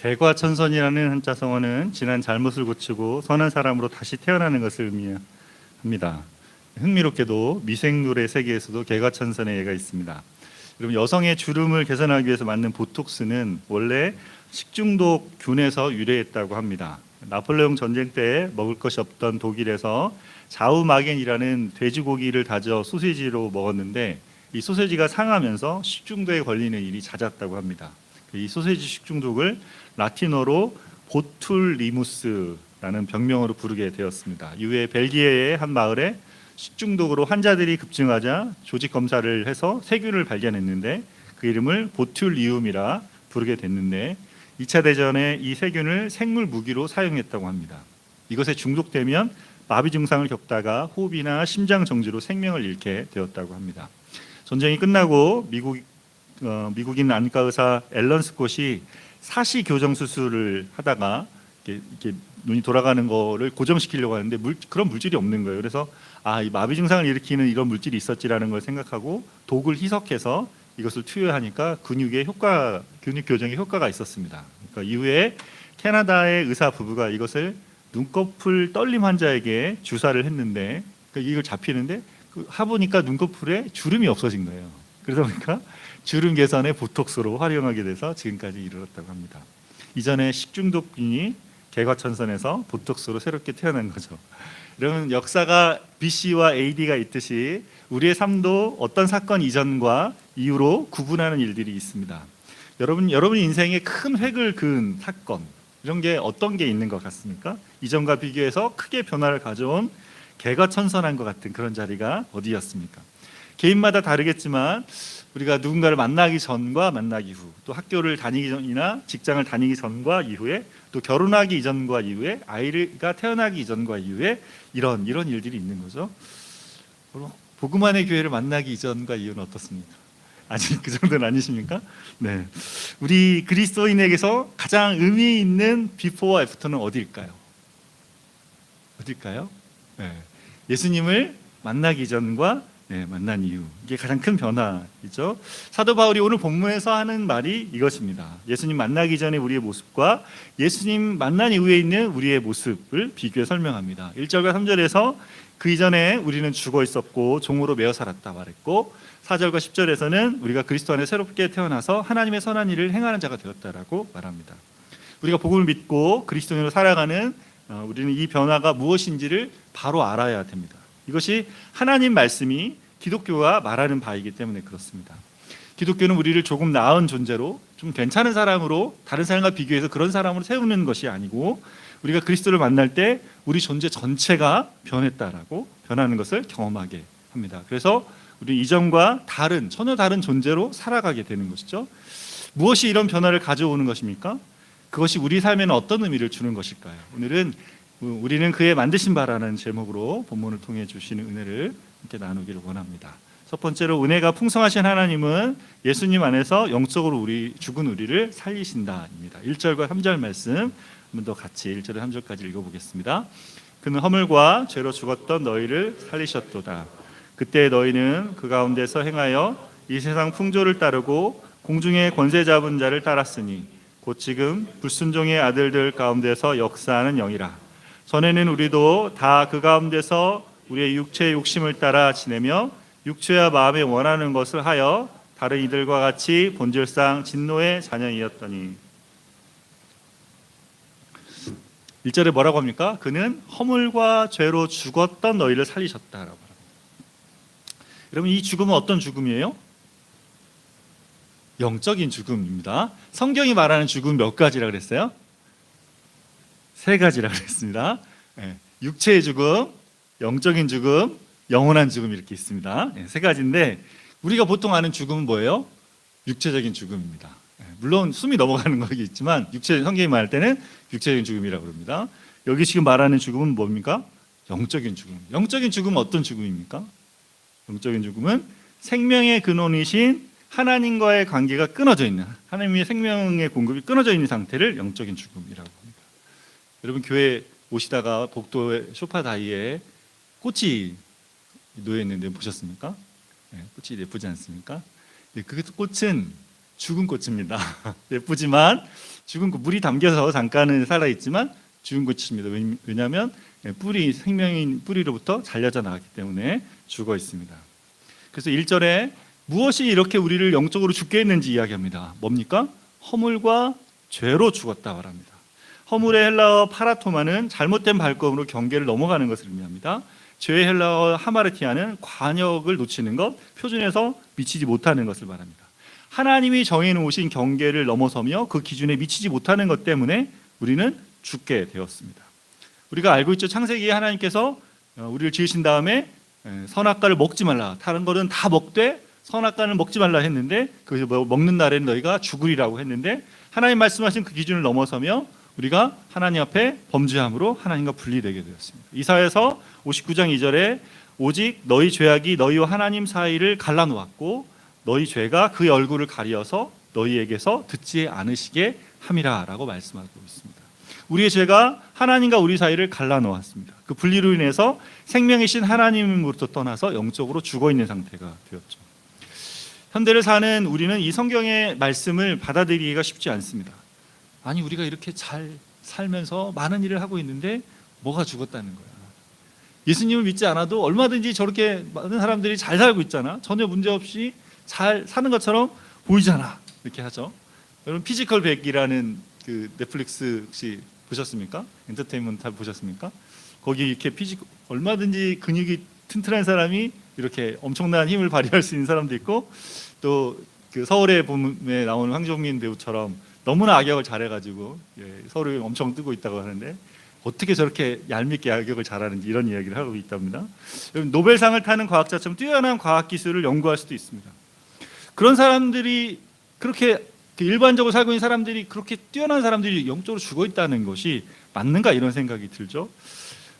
개과천선이라는 한자 성어는 지난 잘못을 고치고 선한 사람으로 다시 태어나는 것을 의미합니다. 흥미롭게도 미생물의 세계에서도 개과천선의 예가 있습니다. 여러분, 여성의 주름을 개선하기 위해서 맞는 보톡스는 원래 식중독균에서 유래했다고 합니다. 나폴레옹 전쟁 때 먹을 것이 없던 독일에서 자우마겐이라는 돼지고기를 다져 소시지로 먹었는데 이 소시지가 상하면서 식중독에 걸리는 일이 잦았다고 합니다. 이 소시지 식중독을 라틴어로 보툴리무스라는 병명으로 부르게 되었습니다. 이후에 벨기에의 한 마을에 식중독으로 환자들이 급증하자 조직 검사를 해서 세균을 발견했는데 그 이름을 보툴리움이라 부르게 됐는데 2차 대전에 이 세균을 생물 무기로 사용했다고 합니다. 이것에 중독되면 마비 증상을 겪다가 호흡이나 심장 정지로 생명을 잃게 되었다고 합니다. 전쟁이 끝나고 미국인 안과 의사 앨런 스콧이 사시 교정 수술을 하다가 이렇게 눈이 돌아가는 거를 고정시키려고 하는데 그런 물질이 없는 거예요. 그래서 이 마비 증상을 일으키는 이런 물질이 있었지라는 걸 생각하고 독을 희석해서 이것을 투여하니까 근육 교정에 효과가 있었습니다. 그러니까 이후에 캐나다의 의사 부부가 이것을 눈꺼풀 떨림 환자에게 주사를 했는데 이걸 잡히는데 하보니까 눈꺼풀에 주름이 없어진 거예요. 그러다 보니까 주름 개선에 보톡스로 활용하게 돼서 지금까지 이르렀다고 합니다. 이전에 식중독균이 개과천선에서 보톡스로 새롭게 태어난 거죠. 여러분, 역사가 BC와 AD가 있듯이 우리의 삶도 어떤 사건 이전과 이후로 구분하는 일들이 있습니다. 여러분 인생에 큰 획을 그은 사건, 이런 게 어떤 게 있는 것 같습니까? 이전과 비교해서 크게 변화를 가져온 개과천선한 것 같은 그런 자리가 어디였습니까? 개인마다 다르겠지만 우리가 누군가를 만나기 전과 만나기 후, 또 학교를 다니기 전이나 직장을 다니기 전과 이후에, 또 결혼하기 이전과 이후에, 아이가 태어나기 이전과 이후에 이런 일들이 있는 거죠. 복음안의 교회를 만나기 이전과 이후는 어떻습니까? 아직 그 정도는 아니십니까? 네, 우리 그리스도인에게서 가장 의미 있는 비포와 애프터는 어디일까요? 네, 예수님을 만나기 전과 만난 이후, 이게 가장 큰 변화이죠. 사도 바울이 오늘 본문에서 하는 말이 이것입니다. 예수님 만나기 전에 우리의 모습과 예수님 만난 이후에 있는 우리의 모습을 비교해 설명합니다. 1절과 3절에서 그 이전에 우리는 죽어 있었고 종으로 매어 살았다 말했고, 4절과 10절에서는 우리가 그리스도 안에 새롭게 태어나서 하나님의 선한 일을 행하는 자가 되었다라고 말합니다. 우리가 복음을 믿고 그리스도인으로 살아가는 우리는 이 변화가 무엇인지를 바로 알아야 됩니다. 이것이 하나님 말씀이 기독교가 말하는 바이기 때문에 그렇습니다. 기독교는 우리를 조금 나은 존재로, 좀 괜찮은 사람으로, 다른 사람과 비교해서 그런 사람으로 세우는 것이 아니고, 우리가 그리스도를 만날 때 우리 존재 전체가 변하는 것을 경험하게 합니다. 그래서 우리 이전과 전혀 다른 존재로 살아가게 되는 것이죠. 무엇이 이런 변화를 가져오는 것입니까? 그것이 우리 삶에는 어떤 의미를 주는 것일까요? 오늘은 우리는 그의 만드신 바라는 제목으로 본문을 통해 주시는 은혜를 함께 나누기를 원합니다. 첫 번째로, 은혜가 풍성하신 하나님은 예수님 안에서 영적으로 죽은 우리를 살리신다입니다. 1절과 3절 말씀 한 번 더 같이 1절에 3절까지 읽어보겠습니다. 그는 허물과 죄로 죽었던 너희를 살리셨도다. 그때 너희는 그 가운데서 행하여 이 세상 풍조를 따르고 공중의 권세 잡은 자를 따랐으니 곧 지금 불순종의 아들들 가운데서 역사하는 영이라. 전에는 우리도 다 그 가운데서 우리의 육체의 욕심을 따라 지내며 육체와 마음에 원하는 것을 하여 다른 이들과 같이 본질상 진노의 자녀이었더니. 1절에 뭐라고 합니까? 그는 허물과 죄로 죽었던 너희를 살리셨다라고 합니다. 여러분, 이 죽음은 어떤 죽음이에요? 영적인 죽음입니다. 성경이 말하는 죽음 몇 가지라 그랬어요? 3가지라 그랬습니다. 육체의 죽음, 영적인 죽음, 영원한 죽음, 이렇게 있습니다. 3가지인데 우리가 보통 아는 죽음은 뭐예요? 육체적인 죽음입니다. 물론 숨이 넘어가는 것이 있지만 성경이 말할 때는 육체적인 죽음이라고 합니다. 여기 지금 말하는 죽음은 뭡니까? 영적인 죽음. 영적인 죽음은 어떤 죽음입니까? 영적인 죽음은 생명의 근원이신 하나님과의 관계가 끊어져 있는, 하나님의 생명의 공급이 끊어져 있는 상태를 영적인 죽음이라고 합니다. 여러분, 교회 오시다가 복도의 소파 다이에 꽃이 놓여 있는데 보셨습니까? 꽃이 예쁘지 않습니까? 그 꽃은 죽은 꽃입니다. 예쁘지만 죽은 그 물이 담겨서 잠깐은 살아 있지만 죽은 꽃입니다. 왜냐하면 뿌리, 생명인 뿌리로부터 잘려져 나왔기 때문에 죽어 있습니다. 그래서 1절에 무엇이 이렇게 우리를 영적으로 죽게 했는지 이야기합니다. 뭡니까? 허물과 죄로 죽었다 말합니다. 허물의 헬라어 파라토마는 잘못된 발걸음으로 경계를 넘어가는 것을 의미합니다. 죄의 헬라어 하마르티아는 관역을 놓치는 것, 표준에서 미치지 못하는 것을 말합니다. 하나님이 정해놓으신 경계를 넘어서며 그 기준에 미치지 못하는 것 때문에 우리는 죽게 되었습니다. 우리가 알고 있죠. 창세기에 하나님께서 우리를 지으신 다음에 선악과를 먹지 말라, 다른 것은 다 먹되 선악과는 먹지 말라 했는데, 그 먹는 날에는 너희가 죽으리라고 했는데, 하나님 말씀하신 그 기준을 넘어서며 우리가 하나님 앞에 범죄함으로 하나님과 분리되게 되었습니다. 이사야서 59장 2절에 오직 너희 죄악이 너희와 하나님 사이를 갈라놓았고 너희 죄가 그의 얼굴을 가리어서 너희에게서 듣지 않으시게 함이라 라고 말씀하고 있습니다. 우리의 죄가 하나님과 우리 사이를 갈라놓았습니다. 그 분리로 인해서 생명이신 하나님으로부터 떠나서 영적으로 죽어있는 상태가 되었죠. 현대를 사는 우리는 이 성경의 말씀을 받아들이기가 쉽지 않습니다. 아니, 우리가 이렇게 잘 살면서 많은 일을 하고 있는데 뭐가 죽었다는 거야. 예수님을 믿지 않아도 얼마든지 저렇게 많은 사람들이 잘 살고 있잖아. 전혀 문제없이 잘 사는 것처럼 보이잖아. 이렇게 하죠. 여러분, 피지컬 100이라는 그 넷플릭스 혹시 보셨습니까? 엔터테인먼트 보셨습니까? 거기 이렇게 얼마든지 근육이 튼튼한 사람이 이렇게 엄청난 힘을 발휘할 수 있는 사람도 있고, 또 그 서울의 봄에 나오는 황정민 배우처럼 너무나 악역을 잘해가지고 서울이 엄청 뜨고 있다고 하는데, 어떻게 저렇게 얄밉게 악역을 잘하는지 이런 이야기를 하고 있답니다. 노벨상을 타는 과학자처럼 뛰어난 과학기술을 연구할 수도 있습니다. 그런 사람들이, 그렇게 일반적으로 살고 있는 사람들이, 그렇게 뛰어난 사람들이 영적으로 죽어 있다는 것이 맞는가, 이런 생각이 들죠.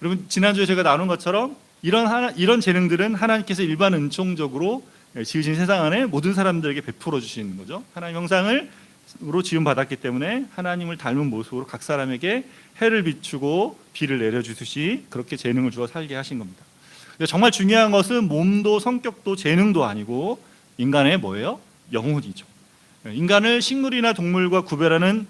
여러분, 지난주에 제가 나눈 것처럼 이런 재능들은 하나님께서 일반 은총적으로 지으신 세상 안에 모든 사람들에게 베풀어 주시는 거죠. 하나님 형상으로 지음 받았기 때문에 하나님을 닮은 모습으로 각 사람에게 해를 비추고 비를 내려주듯이 그렇게 재능을 주어 살게 하신 겁니다. 정말 중요한 것은 몸도 성격도 재능도 아니고 인간의 뭐예요? 영혼이죠. 인간을 식물이나 동물과 구별하는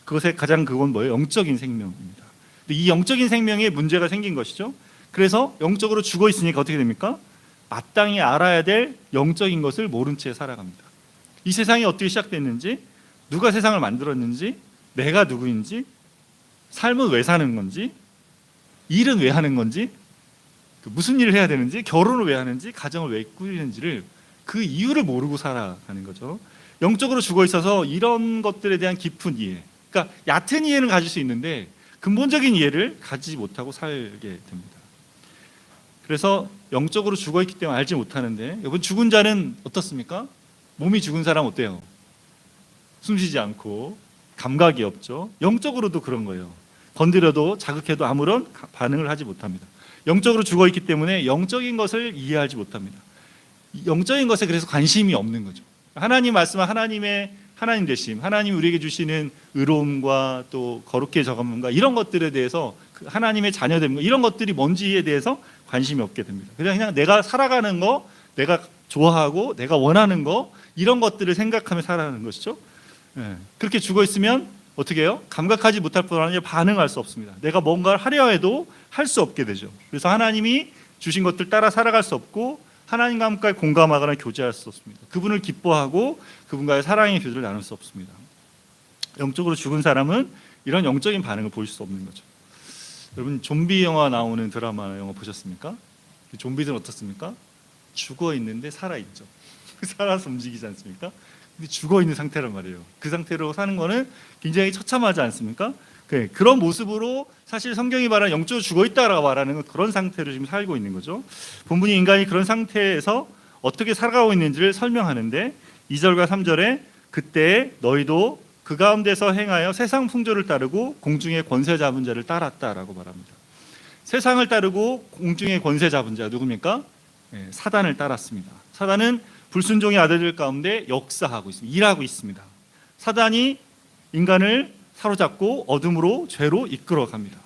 그것의 가장 그건 뭐예요? 영적인 생명입니다. 이 영적인 생명에 문제가 생긴 것이죠. 그래서 영적으로 죽어 있으니까 어떻게 됩니까? 마땅히 알아야 될 영적인 것을 모른 채 살아갑니다. 이 세상이 어떻게 시작됐는지, 누가 세상을 만들었는지, 내가 누구인지, 삶은 왜 사는 건지, 일은 왜 하는 건지, 무슨 일을 해야 되는지, 결혼을 왜 하는지, 가정을 왜 꾸리는지를, 그 이유를 모르고 살아가는 거죠. 영적으로 죽어 있어서 이런 것들에 대한 깊은 이해, 그러니까 얕은 이해는 가질 수 있는데 근본적인 이해를 가지지 못하고 살게 됩니다. 그래서 영적으로 죽어 있기 때문에 알지 못하는데, 여러분, 죽은 자는 어떻습니까? 몸이 죽은 사람 어때요? 숨쉬지 않고 감각이 없죠. 영적으로도 그런 거예요. 건드려도 자극해도 아무런 반응을 하지 못합니다. 영적으로 죽어 있기 때문에 영적인 것을 이해하지 못합니다. 영적인 것에 그래서 관심이 없는 거죠. 하나님 말씀은 하나님의 하나님 되심, 하나님이 우리에게 주시는 의로움과 또 거룩해 저감과 이런 것들에 대해서, 하나님의 자녀됨과 이런 것들이 뭔지에 대해서 관심이 없게 됩니다. 그냥 내가 살아가는 거, 내가 좋아하고 내가 원하는 거, 이런 것들을 생각하며 살아가는 것이죠. 그렇게 죽어 있으면 어떻게 해요? 감각하지 못할 뿐 아니라 반응할 수 없습니다. 내가 뭔가를 하려 해도 할 수 없게 되죠. 그래서 하나님이 주신 것들 따라 살아갈 수 없고 하나님과 함께 공감하거나 교제할 수 없습니다. 그분을 기뻐하고 그분과의 사랑의 교제를 나눌 수 없습니다. 영적으로 죽은 사람은 이런 영적인 반응을 보일 수 없는 거죠. 여러분, 좀비 영화 나오는 드라마, 영화 보셨습니까? 좀비들은 어떻습니까? 죽어 있는데 살아있죠. 살아서 움직이지 않습니까? 근데 죽어 있는 상태란 말이에요. 그 상태로 사는 거는 굉장히 처참하지 않습니까? 그런 모습으로 사실 성경이 말하는 영적으로 죽어 있다라고 말하는 그런 상태로 지금 살고 있는 거죠. 본문이 인간이 그런 상태에서 어떻게 살아가고 있는지를 설명하는데, 2절과 3절에 그때 너희도 그 가운데서 행하여 세상 풍조를 따르고 공중의 권세 잡은 자를 따랐다라고 말합니다. 세상을 따르고 공중의 권세 잡은 자 누굽니까? 사단을 따랐습니다. 사단은 불순종의 아들들 가운데 역사하고 있습니다. 일하고 있습니다. 사단이 인간을 사로잡고 어둠으로 죄로 이끌어갑니다.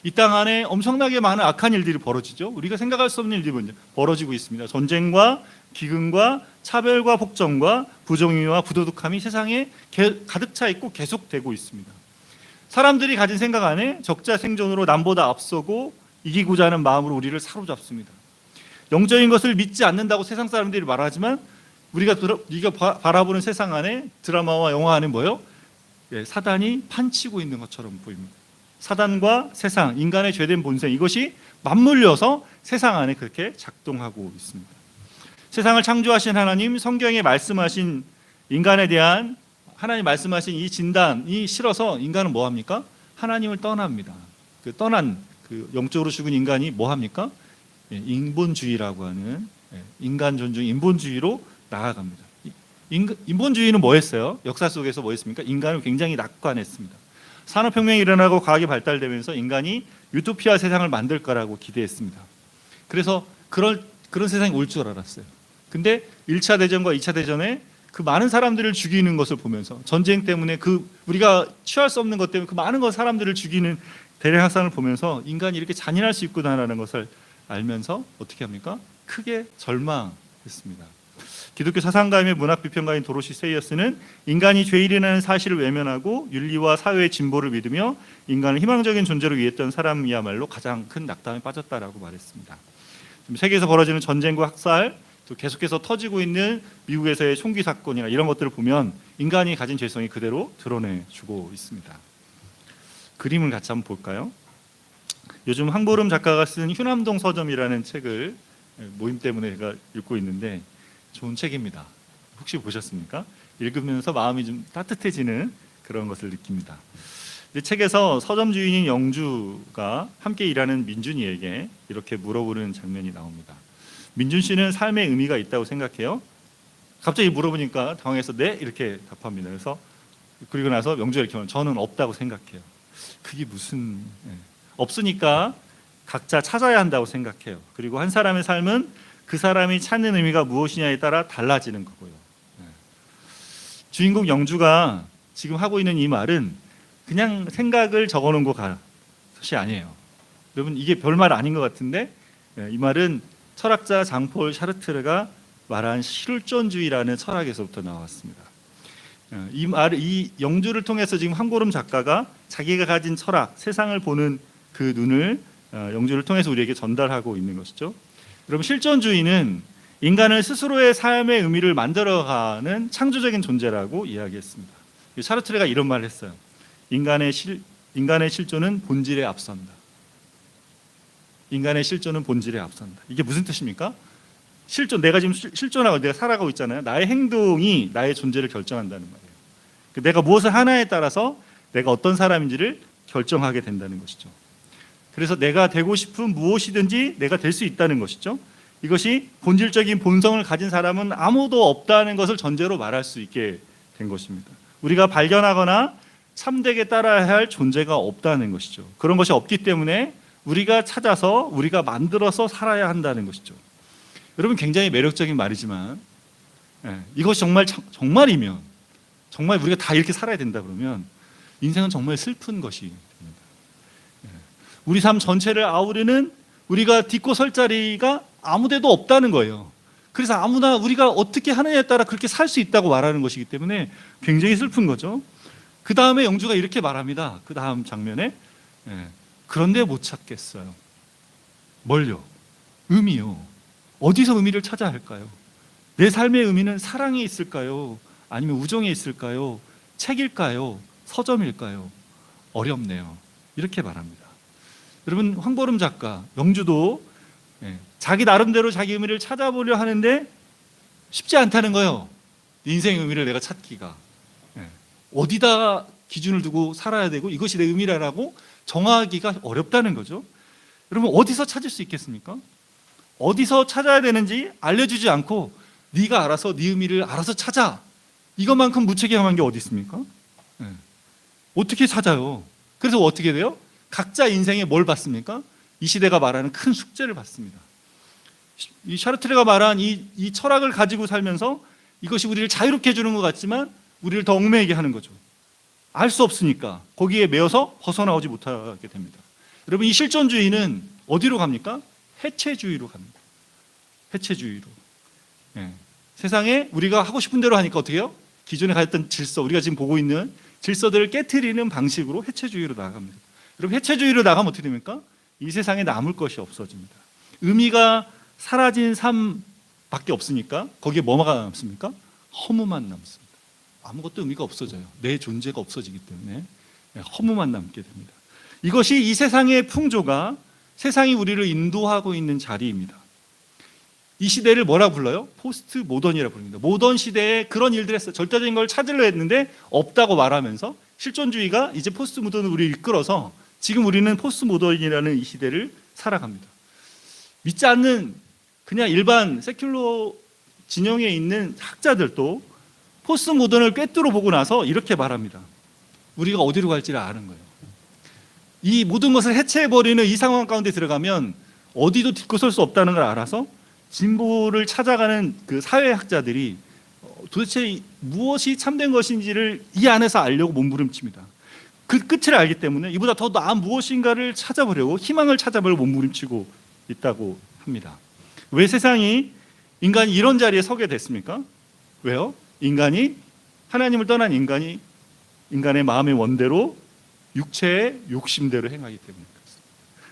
이 땅 안에 엄청나게 많은 악한 일들이 벌어지죠. 우리가 생각할 수 없는 일들이 벌어지고 있습니다. 전쟁과 기근과 차별과 폭정과 부정의와 부도덕함이 세상에 가득 차 있고 계속되고 있습니다. 사람들이 가진 생각 안에 적자 생존으로 남보다 앞서고 이기고자 하는 마음으로 우리를 사로잡습니다. 영적인 것을 믿지 않는다고 세상 사람들이 말하지만 우리가 바라보는 세상 안에 드라마와 영화 안에 뭐예요? 사단이 판치고 있는 것처럼 보입니다. 사단과 세상, 인간의 죄된 본성, 이것이 맞물려서 세상 안에 그렇게 작동하고 있습니다. 세상을 창조하신 하나님, 성경에 말씀하신 인간에 대한 하나님 말씀하신 이 진단이 싫어서 인간은 뭐 합니까? 하나님을 떠납니다. 떠난 영적으로 죽은 인간이 뭐 합니까? 인본주의라고 하는 인간 존중 인본주의로 나아갑니다. 인본주의는 뭐 했어요? 역사 속에서 뭐 했습니까? 인간을 굉장히 낙관했습니다. 산업혁명이 일어나고 과학이 발달되면서 인간이 유토피아 세상을 만들 거라고 기대했습니다. 그래서 그런 세상이 올 줄 알았어요. 근데 1차 대전과 2차 대전에 그 많은 사람들을 죽이는 것을 보면서, 전쟁 때문에 우리가 취할 수 없는 것 때문에 그 많은 사람들을 죽이는 대량 학살을 보면서 인간이 이렇게 잔인할 수 있구나라는 것을 알면서 어떻게 합니까? 크게 절망했습니다. 기독교 사상가이며 문학비평가인 도로시 세이어스는 인간이 죄일이라는 사실을 외면하고 윤리와 사회의 진보를 믿으며 인간을 희망적인 존재로 위했던 사람이야말로 가장 큰 낙담에 빠졌다라고 말했습니다. 지금 세계에서 벌어지는 전쟁과 학살, 또 계속해서 터지고 있는 미국에서의 총기 사건이나 이런 것들을 보면 인간이 가진 죄성이 그대로 드러내주고 있습니다. 그림을 같이 한번 볼까요? 요즘 황보름 작가가 쓴 휴남동 서점이라는 책을 모임 때문에 제가 읽고 있는데 좋은 책입니다. 혹시 보셨습니까? 읽으면서 마음이 좀 따뜻해지는 그런 것을 느낍니다. 이 책에서 서점 주인인 영주가 함께 일하는 민준이에게 이렇게 물어보는 장면이 나옵니다. 민준 씨는 삶의 의미가 있다고 생각해요? 갑자기 물어보니까 당황해서 네? 이렇게 답합니다. 그리고 나서 영주가 이렇게 말해요. 저는 없다고 생각해요. 그게 무슨... 없으니까 각자 찾아야 한다고 생각해요. 그리고 한 사람의 삶은 그 사람이 찾는 의미가 무엇이냐에 따라 달라지는 거고요. 주인공 영주가 지금 하고 있는 이 말은 그냥 생각을 적어놓은 것이 아니에요. 여러분, 이게 별말 아닌 것 같은데 이 말은 철학자 장폴 샤르트르가 말한 실존주의라는 철학에서부터 나왔습니다. 이 영주를 통해서 지금 황보름 작가가 자기가 가진 철학, 세상을 보는 그 눈을 영주를 통해서 우리에게 전달하고 있는 것이죠. 여러분, 실존주의는 인간을 스스로의 삶의 의미를 만들어가는 창조적인 존재라고 이야기했습니다. 샤르트르가 이런 말을 했어요. 인간의 실존은 본질에 앞선다. 인간의 실존은 본질에 앞선다. 이게 무슨 뜻입니까? 내가 지금 실존하고 내가 살아가고 있잖아요. 나의 행동이 나의 존재를 결정한다는 말이에요. 내가 무엇을 하나에 따라서 내가 어떤 사람인지를 결정하게 된다는 것이죠. 그래서 내가 되고 싶은 무엇이든지 내가 될 수 있다는 것이죠. 이것이 본질적인 본성을 가진 사람은 아무도 없다는 것을 전제로 말할 수 있게 된 것입니다. 우리가 발견하거나 참되게 따라야 할 존재가 없다는 것이죠. 그런 것이 없기 때문에 우리가 찾아서 우리가 만들어서 살아야 한다는 것이죠. 여러분, 굉장히 매력적인 말이지만 이것이 정말이면, 정말 우리가 다 이렇게 살아야 된다 그러면 인생은 정말 슬픈 것이 됩니다. 우리 삶 전체를 아우르는 우리가 딛고 설 자리가 아무데도 없다는 거예요. 그래서 아무나 우리가 어떻게 하느냐에 따라 그렇게 살 수 있다고 말하는 것이기 때문에 굉장히 슬픈 거죠. 그 다음에 영주가 이렇게 말합니다. 그 다음 장면에 그런데 못 찾겠어요. 뭘요? 의미요. 어디서 의미를 찾아야 할까요? 내 삶의 의미는 사랑에 있을까요? 아니면 우정에 있을까요? 책일까요? 서점일까요? 어렵네요. 이렇게 말합니다. 여러분, 황보름 작가, 영주도 자기 나름대로 자기 의미를 찾아보려 하는데 쉽지 않다는 거예요. 인생의 의미를 내가 찾기가. 어디다 기준을 두고 살아야 되고 이것이 내 의미라고 정하기가 어렵다는 거죠. 여러분, 어디서 찾을 수 있겠습니까? 어디서 찾아야 되는지 알려주지 않고 네가 알아서 네 의미를 알아서 찾아. 이것만큼 무책임한 게 어디 있습니까? 어떻게 찾아요? 그래서 어떻게 돼요? 각자 인생에 뭘 받습니까? 이 시대가 말하는 큰 숙제를 받습니다. 이 샤르트르가 말한 이 철학을 가지고 살면서 이것이 우리를 자유롭게 해주는 것 같지만 우리를 더 얽매이게 하는 거죠. 알 수 없으니까 거기에 매여서 벗어나오지 못하게 됩니다. 여러분, 이 실존주의는 어디로 갑니까? 해체주의로 갑니다. 해체주의로. 예. 세상에 우리가 하고 싶은 대로 하니까 어떻게 해요? 기존에 가졌던 질서, 우리가 지금 보고 있는 질서들을 깨트리는 방식으로 해체주의로 나아갑니다. 여러분, 해체주의로 나가면 어떻게 됩니까? 이 세상에 남을 것이 없어집니다. 의미가 사라진 삶밖에 없으니까 거기에 뭐가 남습니까? 허무만 남습니다. 아무것도 의미가 없어져요. 내 존재가 없어지기 때문에 허무만 남게 됩니다. 이것이 이 세상의 풍조가 세상이 우리를 인도하고 있는 자리입니다. 이 시대를 뭐라 불러요? 포스트 모던이라고 부릅니다. 모던 시대에 그런 일들 했어요. 절대적인 걸 찾으려 했는데 없다고 말하면서 실존주의가 이제 포스트 모던을 우리를 이끌어서 지금 우리는 포스트 모던이라는 이 시대를 살아갑니다. 믿지 않는 그냥 일반 세큘러 진영에 있는 학자들도 포스트 모던을 꿰뚫어 보고 나서 이렇게 말합니다. 우리가 어디로 갈지를 아는 거예요. 이 모든 것을 해체해버리는 이 상황 가운데 들어가면 어디도 딛고 설 수 없다는 걸 알아서 진보를 찾아가는 그 사회학자들이 도대체 무엇이 참된 것인지를 이 안에서 알려고 몸부림칩니다. 그 끝을 알기 때문에 이보다 더 나은 무엇인가를 찾아보려고, 희망을 찾아보려고 몸부림치고 있다고 합니다. 왜 세상이, 인간이 이런 자리에 서게 됐습니까? 왜요? 인간이, 하나님을 떠난 인간이 인간의 마음의 원대로 육체의 욕심대로 행하기 때문입니다.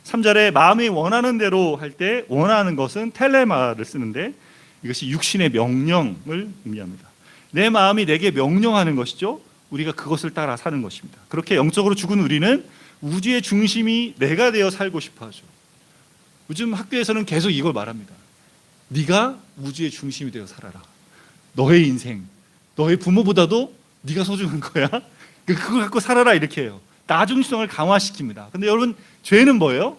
3절에 마음이 원하는 대로 할 때 원하는 것은 텔레마를 쓰는데 이것이 육신의 명령을 의미합니다. 내 마음이 내게 명령하는 것이죠. 우리가 그것을 따라 사는 것입니다. 그렇게 영적으로 죽은 우리는 우주의 중심이 내가 되어 살고 싶어 하죠. 요즘 학교에서는 계속 이걸 말합니다. 네가 우주의 중심이 되어 살아라. 너의 인생, 너의 부모보다도 네가 소중한 거야. 그걸 갖고 살아라, 이렇게 해요. 나 중심성을 강화시킵니다. 근데 여러분, 죄는 뭐예요?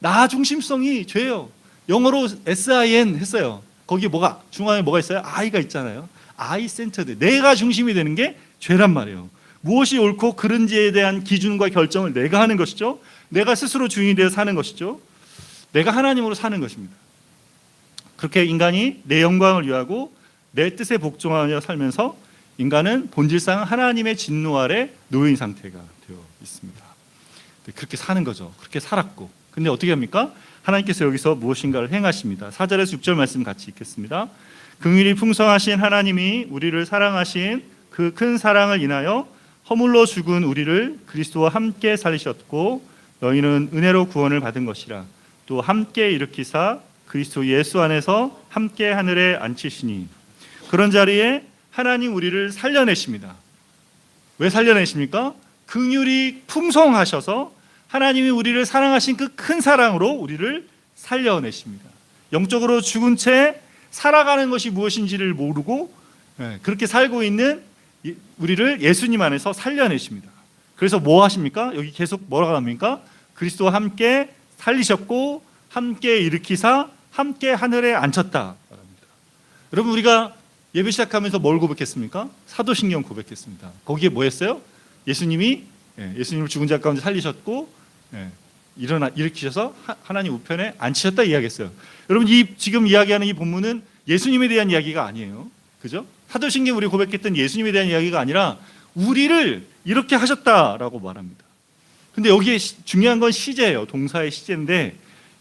나 중심성이 죄예요. 영어로 SIN 했어요. 거기 뭐가, 중앙에 뭐가 있어요? I가 있잖아요. I 센터드, 내가 중심이 되는 게 죄란 말이에요. 무엇이 옳고 그른지에 대한 기준과 결정을 내가 하는 것이죠. 내가 스스로 주인이 되어 사는 것이죠. 내가 하나님으로 사는 것입니다. 그렇게 인간이 내 영광을 위하고 내 뜻에 복종하며 살면서 인간은 본질상 하나님의 진노 아래 놓인 상태가 되어 있습니다. 그렇게 사는 거죠. 그렇게 살았고. 근데 어떻게 합니까? 하나님께서 여기서 무엇인가를 행하십니다. 4절에서 6절 말씀 같이 읽겠습니다. 긍휼이 풍성하신 하나님이 우리를 사랑하신 그 큰 사랑을 인하여 허물로 죽은 우리를 그리스도와 함께 살리셨고 너희는 은혜로 구원을 받은 것이라. 또 함께 일으키사 그리스도 예수 안에서 함께 하늘에 앉히시니. 그런 자리에 하나님 우리를 살려내십니다. 왜 살려내십니까? 긍휼이 풍성하셔서 하나님이 우리를 사랑하신 그 큰 사랑으로 우리를 살려내십니다. 영적으로 죽은 채 살아가는 것이 무엇인지를 모르고 그렇게 살고 있는 우리를 예수님 안에서 살려내십니다. 그래서 뭐 하십니까? 여기 계속 뭐라고 합니까? 그리스도와 함께 살리셨고 함께 일으키사 함께 하늘에 앉혔다. 여러분, 우리가 예배 시작하면서 뭘 고백했습니까? 사도신경 고백했습니다. 거기에 뭐 했어요? 예수님을 죽은 자 가운데 살리셨고 일으키셔서 하나님 우편에 앉히셨다 이야기했어요. 여러분, 이 지금 이야기하는 이 본문은 예수님에 대한 이야기가 아니에요. 그죠? 사도신경 우리 고백했던 예수님에 대한 이야기가 아니라 우리를 이렇게 하셨다라고 말합니다. 근데 여기에 중요한 건 시제예요. 동사의 시제인데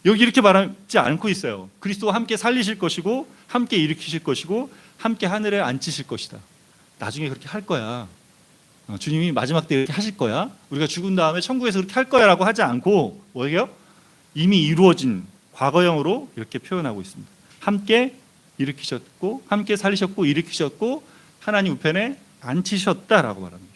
여기 이렇게 말하지 않고 있어요. 그리스도와 함께 살리실 것이고 함께 일으키실 것이고 함께 하늘에 앉히실 것이다. 나중에 그렇게 할 거야. 주님이 마지막 때 이렇게 하실 거야. 우리가 죽은 다음에 천국에서 그렇게 할 거야라고 하지 않고 뭐예요? 이미 이루어진 과거형으로 이렇게 표현하고 있습니다. 함께 일으키셨고 함께 살리셨고 일으키셨고 하나님 우편에 앉히셨다라고 말합니다.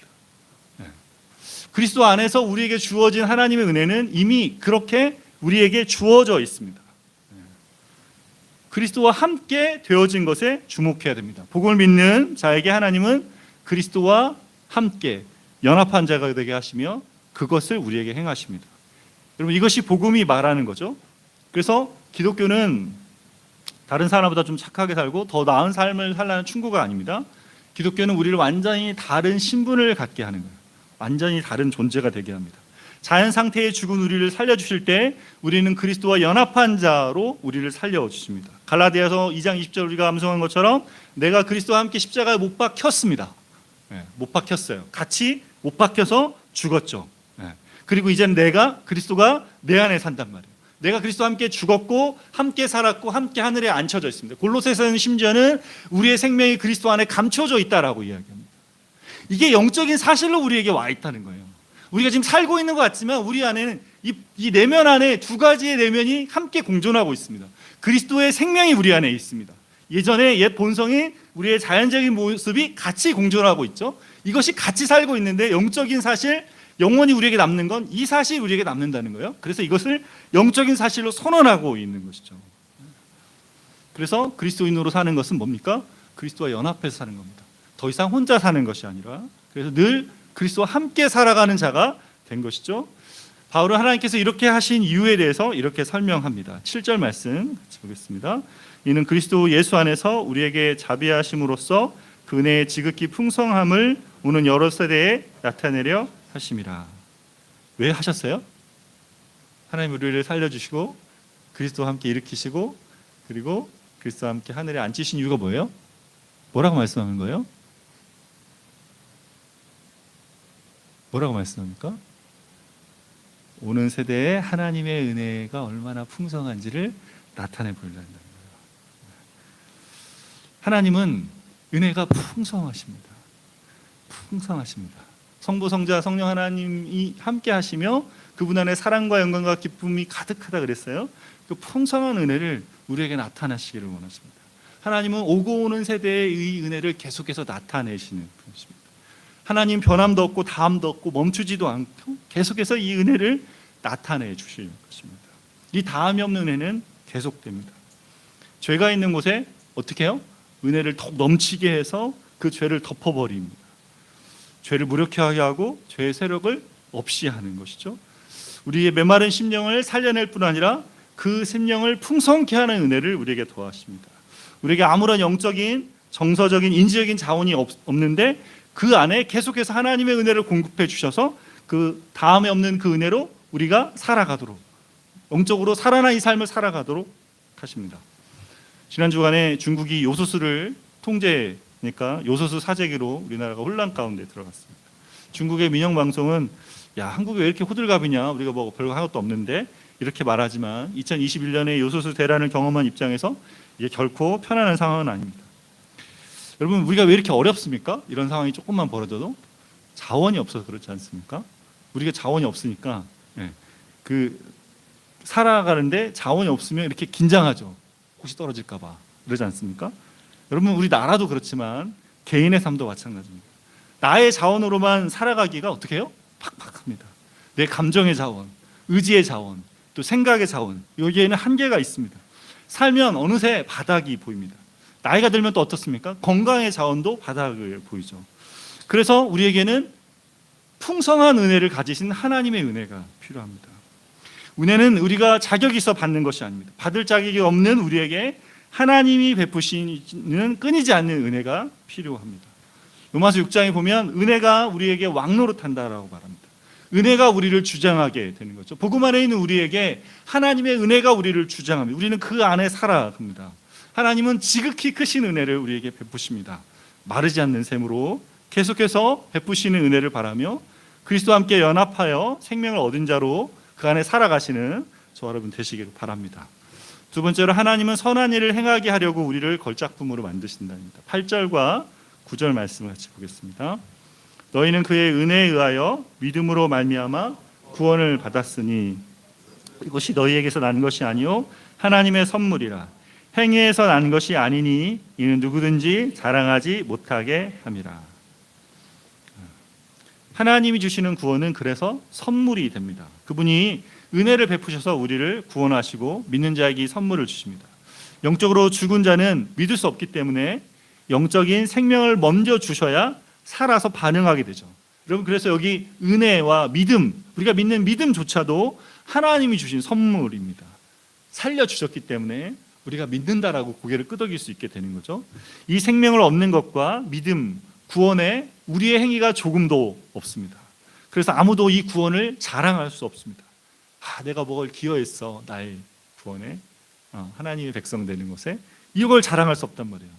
그리스도 안에서 우리에게 주어진 하나님의 은혜는 이미 그렇게 우리에게 주어져 있습니다. 그리스도와 함께 되어진 것에 주목해야 됩니다. 복음을 믿는 자에게 하나님은 그리스도와 함께 연합한 자가 되게 하시며 그것을 우리에게 행하십니다. 여러분, 이것이 복음이 말하는 거죠. 그래서 기독교는 다른 사람보다 좀 착하게 살고 더 나은 삶을 살라는 충고가 아닙니다. 기독교는 우리를 완전히 다른 신분을 갖게 하는 거예요. 완전히 다른 존재가 되게 합니다. 자연 상태에 죽은 우리를 살려주실 때 우리는 그리스도와 연합한 자로 우리를 살려주십니다. 갈라디아서 2장 20절 우리가 암송한 것처럼 내가 그리스도와 함께 십자가에 못 박혔습니다. 못 박혔어요. 같이 못 박혀서 죽었죠. 그리고 이제는 그리스도가 내 안에 산단 말이에요. 내가 그리스도와 함께 죽었고 함께 살았고 함께 하늘에 앉혀져 있습니다. 골로새서는 심지어는 우리의 생명이 그리스도 안에 감춰져 있다라고 이야기합니다. 이게 영적인 사실로 우리에게 와 있다는 거예요. 우리가 지금 살고 있는 것 같지만 우리 안에는 이 내면 안에 두 가지의 내면이 함께 공존하고 있습니다. 그리스도의 생명이 우리 안에 있습니다. 예전에 옛 본성이 우리의 자연적인 모습이 같이 공존하고 있죠. 이것이 같이 살고 있는데 영적인 사실, 영원히 우리에게 남는 건 이 사실이 우리에게 남는다는 거예요. 그래서 이것을 영적인 사실로 선언하고 있는 것이죠. 그래서 그리스도인으로 사는 것은 뭡니까? 그리스도와 연합해서 사는 겁니다. 더 이상 혼자 사는 것이 아니라, 그래서 늘 그리스도와 함께 살아가는 자가 된 것이죠. 바울은 하나님께서 이렇게 하신 이유에 대해서 이렇게 설명합니다. 7절 말씀 같이 보겠습니다. 이는 그리스도 예수 안에서 우리에게 자비하심으로써 그 은혜의 지극히 풍성함을 오는 여러 세대에 나타내려 하심이라. 왜 하셨어요? 하나님 우리를 살려주시고 그리스도와 함께 일으키시고 그리고 그리스도와 함께 하늘에 앉히신 이유가 뭐예요? 뭐라고 말씀하는 거예요? 뭐라고 말씀합니까? 오는 세대에 하나님의 은혜가 얼마나 풍성한지를 나타내 보려는 거예요. 하나님은 은혜가 풍성하십니다. 풍성하십니다. 성부, 성자, 성령 하나님이 함께 하시며 그분 안에 사랑과 영광과 기쁨이 가득하다 그랬어요. 그 풍성한 은혜를 우리에게 나타나시기를 원하십니다. 하나님은 오고 오는 세대의 이 은혜를 계속해서 나타내시는 분이십니다. 하나님 변함도 없고 다함도 없고 멈추지도 않고 계속해서 이 은혜를 나타내 주시는 것입니다. 이 다함이 없는 은혜는 계속됩니다. 죄가 있는 곳에 어떻게 해요? 은혜를 더 넘치게 해서 그 죄를 덮어버립니다. 죄를 무력하게 하고 죄의 세력을 없이 하는 것이죠. 우리의 메마른 심령을 살려낼 뿐 아니라 그 심령을 풍성케 하는 은혜를 우리에게 더하십니다. 우리에게 아무런 영적인, 정서적인, 인지적인 자원이 없는데 그 안에 계속해서 하나님의 은혜를 공급해 주셔서 그 다음에 없는 그 은혜로 우리가 살아가도록, 영적으로 살아나 이 삶을 살아가도록 하십니다. 지난 주간에 중국이 요소수를 통제니까 요소수 사재기로 우리나라가 혼란 가운데 들어갔습니다. 중국의 민영 방송은 야, 한국이 왜 이렇게 호들갑이냐, 우리가 뭐 별거 한 것도 없는데 이렇게 말하지만 2021년에 요소수 대란을 경험한 입장에서 이게 결코 편안한 상황은 아닙니다. 여러분, 우리가 왜 이렇게 어렵습니까? 이런 상황이 조금만 벌어져도 자원이 없어서 그렇지 않습니까? 우리가 자원이 없으니까 그 살아가는데 자원이 없으면 이렇게 긴장하죠. 혹시 떨어질까 봐. 그러지 않습니까? 여러분, 우리 나라도 그렇지만 개인의 삶도 마찬가지입니다. 나의 자원으로만 살아가기가 어떻게 해요? 팍팍합니다. 내 감정의 자원, 의지의 자원, 또 생각의 자원, 여기에는 한계가 있습니다. 살면 어느새 바닥이 보입니다. 나이가 들면 또 어떻습니까? 건강의 자원도 바닥을 보이죠. 그래서 우리에게는 풍성한 은혜를 가지신 하나님의 은혜가 필요합니다. 은혜는 우리가 자격이 있어 받는 것이 아닙니다. 받을 자격이 없는 우리에게 하나님이 베푸시는 끊이지 않는 은혜가 필요합니다. 로마서 6장에 보면 은혜가 우리에게 왕노릇한다라고 말합니다. 은혜가 우리를 주장하게 되는 거죠. 복음 안에 있는 우리에게 하나님의 은혜가 우리를 주장합니다. 우리는 그 안에 살아갑니다. 하나님은 지극히 크신 은혜를 우리에게 베푸십니다. 마르지 않는 셈으로 계속해서 베푸시는 은혜를 바라며 그리스도와 함께 연합하여 생명을 얻은 자로 그 안에 살아가시는 저와 여러분 되시기를 바랍니다. 두 번째로, 하나님은 선한 일을 행하게 하려고 우리를 걸작품으로 만드신답니다. 8절과 9절 말씀을 같이 보겠습니다. 너희는 그의 은혜에 의하여 믿음으로 말미암아 구원을 받았으니 이것이 너희에게서 난 것이 아니요 하나님의 선물이라. 행위에서 난 것이 아니니 이는 누구든지 자랑하지 못하게 함이라. 하나님이 주시는 구원은 그래서 선물이 됩니다. 그분이 은혜를 베푸셔서 우리를 구원하시고 믿는 자에게 선물을 주십니다. 영적으로 죽은 자는 믿을 수 없기 때문에 영적인 생명을 먼저 주셔야 살아서 반응하게 되죠. 여러분, 그래서 여기 은혜와 믿음, 우리가 믿는 믿음조차도 하나님이 주신 선물입니다. 살려주셨기 때문에 우리가 믿는다라고 고개를 끄덕일 수 있게 되는 거죠. 이 생명을 얻는 것과 믿음, 구원에 우리의 행위가 조금도 없습니다. 그래서 아무도 이 구원을 자랑할 수 없습니다. 내가 뭘 기여했어, 나의 구원에, 하나님의 백성 되는 것에, 이걸 자랑할 수 없단 말이에요.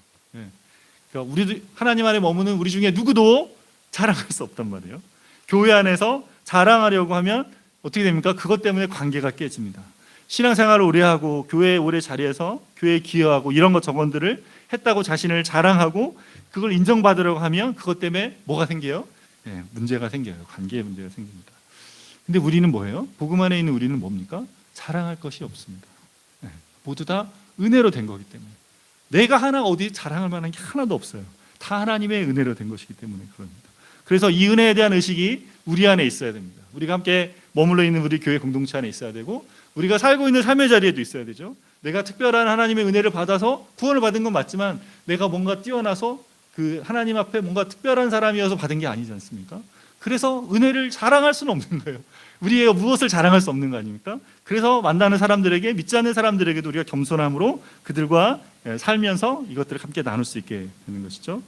그러니까 우리도 하나님 안에 머무는 우리 중에 누구도 자랑할 수 없단 말이에요. 교회 안에서 자랑하려고 하면 어떻게 됩니까? 그것 때문에 관계가 깨집니다. 신앙생활을 오래 하고 교회에 오래 자리해서 교회에 기여하고 이런 것 저건들을 했다고 자신을 자랑하고 그걸 인정받으려고 하면 그것 때문에 뭐가 생겨요? 네, 문제가 생겨요. 관계에 문제가 생깁니다. 근데 우리는 뭐예요? 복음 안에 있는 우리는 뭡니까? 자랑할 것이 없습니다. 네, 모두 다 은혜로 된 거기 때문에 내가 하나 어디 자랑할 만한 게 하나도 없어요. 다 하나님의 은혜로 된 것이기 때문에 그럽니다. 그래서 이 은혜에 대한 의식이 우리 안에 있어야 됩니다. 우리가 함께 머물러 있는 우리 교회 공동체 안에 있어야 되고 우리가 살고 있는 삶의 자리에도 있어야 되죠. 내가 특별한 하나님의 은혜를 받아서 구원을 받은 건 맞지만 내가 뭔가 뛰어나서 그 하나님 앞에 뭔가 특별한 사람이어서 받은 게 아니지 않습니까? 그래서 은혜를 자랑할 수는 없는 거예요. 우리가 무엇을 자랑할 수 없는 거 아닙니까? 그래서 만나는 사람들에게, 믿지 않는 사람들에게도 우리가 겸손함으로 그들과 살면서 이것들을 함께 나눌 수 있게 되는 것이죠.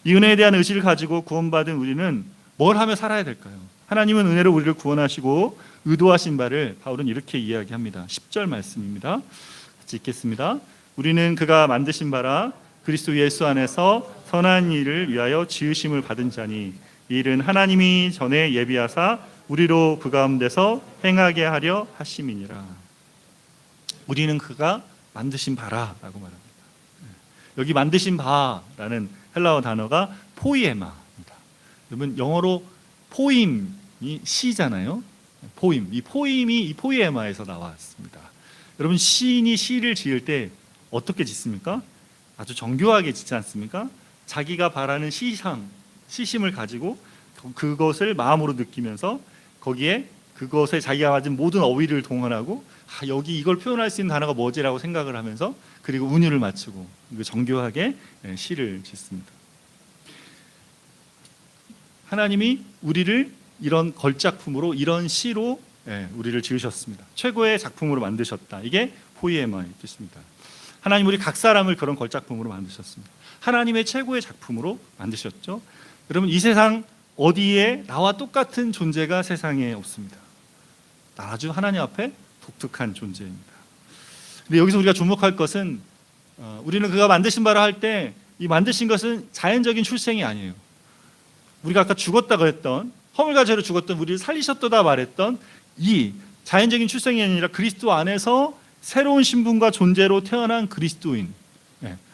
이 은혜에 대한 의식을 가지고 구원받은 우리는 뭘 하며 살아야 될까요? 하나님은 은혜로 우리를 구원하시고 의도하신 바를 바울은 이렇게 이야기합니다. 10절 말씀입니다. 같이 읽겠습니다. 우리는 그가 만드신 바라 그리스도 예수 안에서 선한 일을 위하여 지으심을 받은 자니 이 일은 하나님이 전에 예비하사 우리로 그 가운데서 행하게 하려 하심이니라. 우리는 그가 만드신 바라라고 말합니다. 여기 만드신 바라는 헬라어 단어가 포이에마입니다. 여러분 영어로 포임이 시잖아요. 포임, 이 포임이 이 포이에마에서 나왔습니다. 여러분 시인이 시를 지을 때 어떻게 짓습니까? 아주 정교하게 짓지 않습니까? 자기가 바라는 시심을 가지고 그것을 마음으로 느끼면서 거기에 그것에 자기가 가진 모든 어휘를 동원하고 여기 이걸 표현할 수 있는 단어가 뭐지라고 생각을 하면서 그리고 운율을 맞추고 정교하게 시를 짓습니다. 하나님이 우리를 이런 걸작품으로 이런 시로 우리를 지으셨습니다. 최고의 작품으로 만드셨다. 이게 포이에마의 뜻입니다. 하나님 우리 각 사람을 그런 걸작품으로 만드셨습니다. 하나님의 최고의 작품으로 만드셨죠. 여러분 이 세상 어디에 나와 똑같은 존재가 세상에 없습니다. 아주 하나님 앞에 독특한 존재입니다. 근데 여기서 우리가 주목할 것은 우리는 그가 만드신 바라 할 때 이 만드신 것은 자연적인 출생이 아니에요. 우리가 아까 죽었다고 했던 허물과 죄로 죽었던 우리를 살리셨다 말했던 이 자연적인 출생이 아니라 그리스도 안에서 새로운 신분과 존재로 태어난 그리스도인,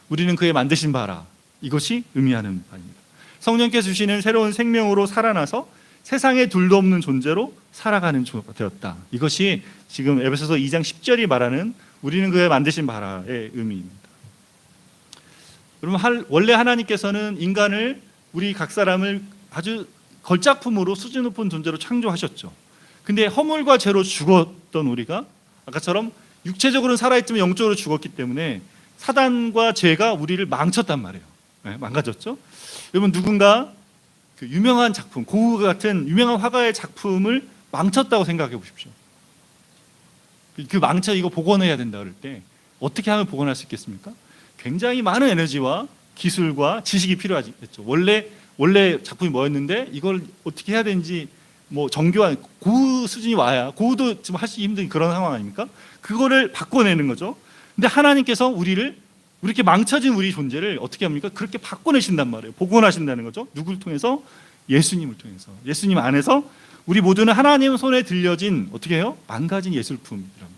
우리는 그의 만드신 바라, 이것이 의미하는 바입니다. 성령께서 주시는 새로운 생명으로 살아나서 세상에 둘도 없는 존재로 살아가는 존재가 되었다. 이것이 지금 에베소서 2장 10절이 말하는 우리는 그의 만드신 바라의 의미입니다. 여러분 원래 하나님께서는 인간을 우리 각 사람을 아주 걸작품으로 수준 높은 존재로 창조하셨죠. 근데 허물과 죄로 죽었던 우리가 아까처럼 육체적으로는 살아있지만 영적으로 죽었기 때문에 사단과 죄가 우리를 망쳤단 말이에요. 망가졌죠. 여러분 누군가 그 유명한 작품, 고흐 같은 유명한 화가의 작품을 망쳤다고 생각해 보십시오. 그 망쳐 이거 복원해야 된다 그럴 때 어떻게 하면 복원할 수 있겠습니까? 굉장히 많은 에너지와 기술과 지식이 필요하겠죠. 원래 작품이 뭐였는데 이걸 어떻게 해야 되는지 뭐 정교한 고흐 수준이 와야 고흐도 지금 하기 힘든 그런 상황 아닙니까? 그거를 바꿔내는 거죠. 근데 하나님께서 우리를 이렇게 망쳐진 우리 존재를 어떻게 합니까? 그렇게 바꿔내신단 말이에요. 복원하신다는 거죠. 누구를 통해서? 예수님을 통해서. 예수님 안에서 우리 모두는 하나님 손에 들려진 어떻게 해요? 망가진 예술품이란 말이에요.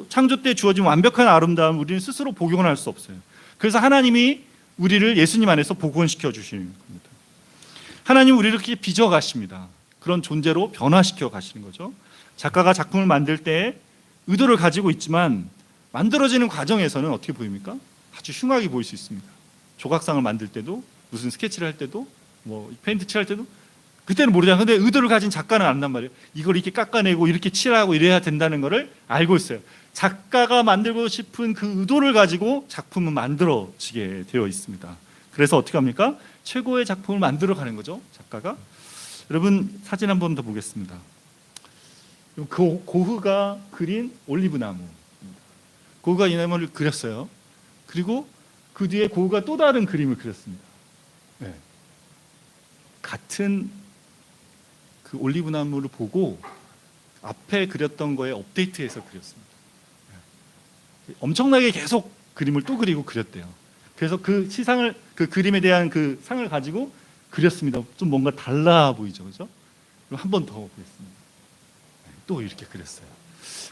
창조 때 주어진 완벽한 아름다움 우리는 스스로 복원할 수 없어요. 그래서 하나님이 우리를 예수님 안에서 복원시켜 주시는 겁니다. 하나님 우리를 이렇게 빚어 가십니다. 그런 존재로 변화시켜 가시는 거죠. 작가가 작품을 만들 때 의도를 가지고 있지만 만들어지는 과정에서는 어떻게 보입니까? 아주 흉하게 보일 수 있습니다. 조각상을 만들 때도 무슨 스케치를 할 때도 뭐 페인트 칠할 때도 그때는 모르잖아요. 근데 의도를 가진 작가는 안단 말이에요. 이걸 이렇게 깎아내고 이렇게 칠하고 이래야 된다는 거를 알고 있어요. 작가가 만들고 싶은 그 의도를 가지고 작품은 만들어지게 되어 있습니다. 그래서 어떻게 합니까? 최고의 작품을 만들어 가는 거죠. 작가가. 여러분 사진 한 번 더 보겠습니다. 고흐가 그린 올리브나무. 고흐가 이 나무를 그렸어요. 그리고 그 뒤에 고흐가 또 다른 그림을 그렸습니다. 네. 같은 그 올리브나무를 보고 앞에 그렸던 거에 업데이트해서 그렸습니다. 네. 엄청나게 계속 그림을 또 그리고 그렸대요. 그래서 그 시상을 그 그림에 대한 그 상을 가지고 그렸습니다. 좀 뭔가 달라 보이죠, 그렇죠? 그럼 한 번 더 보겠습니다. 네. 또 이렇게 그렸어요.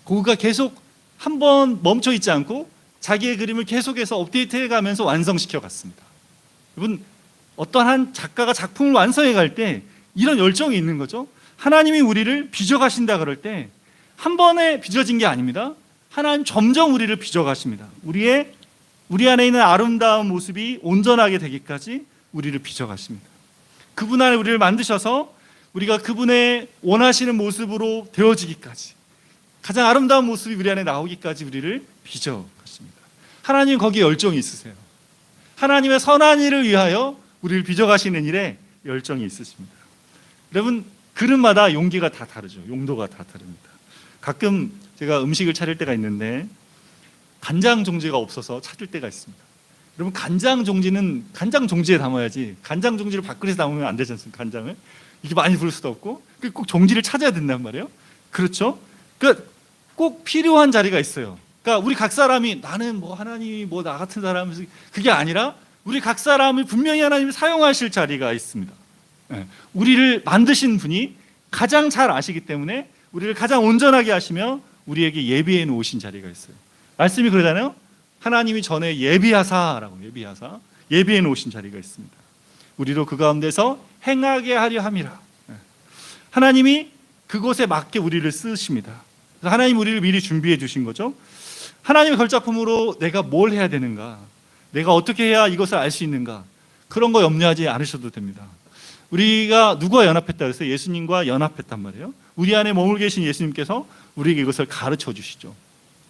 고흐가 계속 한번 멈춰 있지 않고 자기의 그림을 계속해서 업데이트해 가면서 완성시켜 갔습니다. 여러분, 어떠한 작가가 작품을 완성해 갈 때 이런 열정이 있는 거죠. 하나님이 우리를 빚어가신다 그럴 때 한 번에 빚어진 게 아닙니다. 하나님 점점 우리를 빚어가십니다. 우리 안에 있는 아름다운 모습이 온전하게 되기까지 우리를 빚어가십니다. 그분 안에 우리를 만드셔서 우리가 그분의 원하시는 모습으로 되어지기까지, 가장 아름다운 모습이 우리 안에 나오기까지 우리를 빚어가십니다. 하나님 거기에 열정이 있으세요. 하나님의 선한 일을 위하여 우리를 빚어가시는 일에 열정이 있으십니다. 여러분, 그릇마다 용기가 다 다르죠. 용도가 다 다릅니다. 가끔 제가 음식을 차릴 때가 있는데 간장 종지가 없어서 찾을 때가 있습니다. 여러분, 간장 종지는 간장 종지에 담아야지, 간장 종지를 밖에서 담으면 안 되지 않습니까? 간장을 이게 많이 부을 수도 없고 꼭 종지를 찾아야 된단 말이에요. 그렇죠? 그러니까 꼭 필요한 자리가 있어요. 그러니까 우리 각 사람이 나는 뭐 하나님이 뭐 나 같은 사람, 그게 아니라 우리 각 사람을 분명히 하나님이 사용하실 자리가 있습니다. 우리를 만드신 분이 가장 잘 아시기 때문에 우리를 가장 온전하게 하시며 우리에게 예비해 놓으신 자리가 있어요. 말씀이 그러잖아요. 하나님이 전에 예비하사 예비해 놓으신 자리가 있습니다. 우리도 그 가운데서 행하게 하려 함이라. 하나님이 그곳에 맞게 우리를 쓰십니다. 그래서 하나님 우리를 미리 준비해 주신 거죠. 하나님의 걸작품으로 내가 뭘 해야 되는가, 내가 어떻게 해야 이것을 알 수 있는가, 그런 거 염려하지 않으셔도 됩니다. 우리가 누구와 연합했다 그래서 예수님과 연합했단 말이에요. 우리 안에 머물고 계신 예수님께서 우리에게 이것을 가르쳐 주시죠.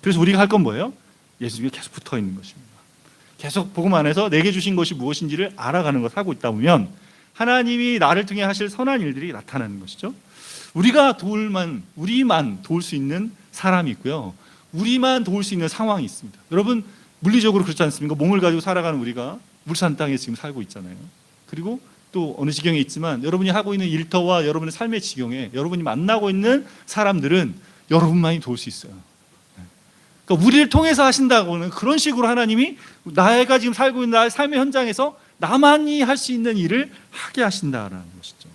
그래서 우리가 할 건 뭐예요? 예수님이 계속 붙어 있는 것입니다. 계속 복음 안에서 내게 주신 것이 무엇인지를 알아가는 것을 하고 있다 보면 하나님이 나를 통해 하실 선한 일들이 나타나는 것이죠. 우리만 도울 수 있는 사람이 있고요, 우리만 도울 수 있는 상황이 있습니다. 여러분, 물리적으로 그렇지 않습니까? 몸을 가지고 살아가는 우리가 물산 땅에 지금 살고 있잖아요. 그리고 또 어느 지경에 있지만 여러분이 하고 있는 일터와 여러분의 삶의 지경에 여러분이 만나고 있는 사람들은 여러분만이 도울 수 있어요. 그러니까 우리를 통해서 하신다고는 그런 식으로 하나님이 내가 지금 살고 있는 나의 삶의 현장에서 나만이 할 수 있는 일을 하게 하신다라는 것이죠.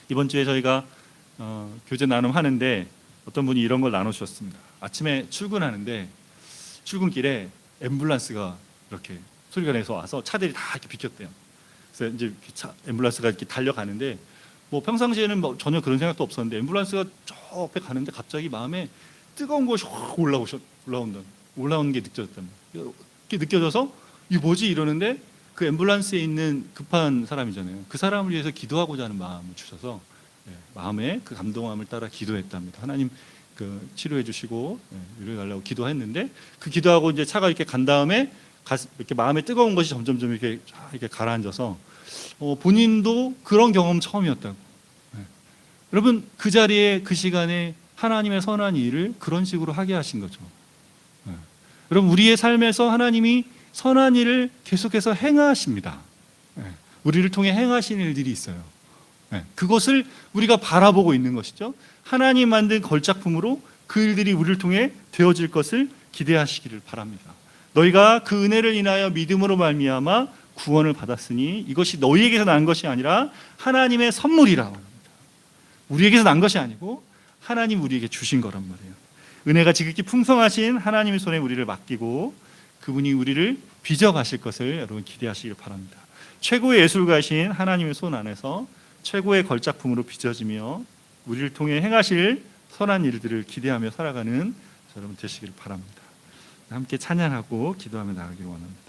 이번 주에 저희가 교제 나눔하는데 어떤 분이 이런 걸 나누셨습니다. 아침에 출근하는데 출근길에 앰뷸런스가 이렇게 소리가 내서 와서 차들이 다 이렇게 비켰대요. 그래서 이제 앰뷸런스가 이렇게 달려가는데 뭐 평상시에는 뭐 전혀 그런 생각도 없었는데 앰뷸런스가 저 앞에 가는데 갑자기 마음에 뜨거운 것이 확 올라오는 게 느껴졌답니다. 이게 느껴져서 이게 뭐지 이러는데 그 앰뷸런스에 있는 급한 사람이잖아요. 그 사람을 위해서 기도하고자 하는 마음을 주셔서 마음에 그 감동함을 따라 기도했답니다. 하나님 그 치료해 주시고 위로해 달라고 기도했는데 그 기도하고 이제 차가 이렇게 간 다음에 이렇게 마음에 뜨거운 것이 점점점 이렇게 가라앉아서 본인도 그런 경험 처음이었다고. 여러분, 그 자리에 그 시간에 하나님의 선한 일을 그런 식으로 하게 하신 거죠. 여러분, 우리의 삶에서 하나님이 선한 일을 계속해서 행하십니다. 우리를 통해 행하시는 일들이 있어요. 그것을 우리가 바라보고 있는 것이죠. 하나님 만든 걸작품으로 그 일들이 우리를 통해 되어질 것을 기대하시기를 바랍니다. 너희가 그 은혜를 인하여 믿음으로 말미암아 구원을 받았으니 이것이 너희에게서 난 것이 아니라 하나님의 선물이라 합니다. 우리에게서 난 것이 아니고 하나님 우리에게 주신 거란 말이에요. 은혜가 지극히 풍성하신 하나님의 손에 우리를 맡기고 그분이 우리를 빚어가실 것을 여러분 기대하시길 바랍니다. 최고의 예술가이신 하나님의 손 안에서 최고의 걸작품으로 빚어지며 우리를 통해 행하실 선한 일들을 기대하며 살아가는 여러분 되시길 바랍니다. 함께 찬양하고 기도하며 나가기를 원합니다.